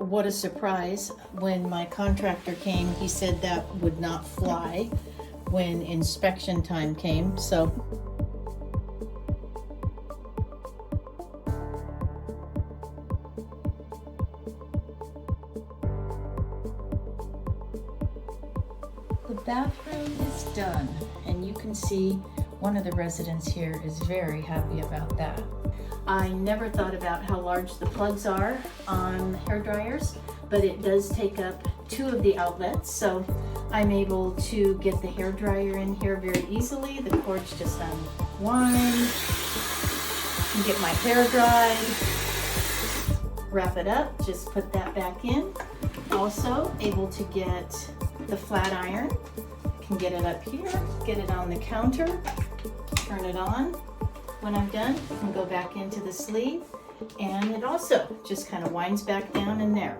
what a surprise. When my contractor came, he said that would not fly when inspection time came. So the bathroom is done, and you can see one of the residents here is very happy about that. I never thought about how large the plugs are on hair dryers, but it does take up 2 of the outlets, so I'm able to get the hair dryer in here very easily. The cord's just unwind, and get my hair dried, wrap it up, just put that back in. Also able to get the flat iron, can get it up here, get it on the counter, turn it on. When I'm done, I can go back into the sleeve, and it also just kind of winds back down in there.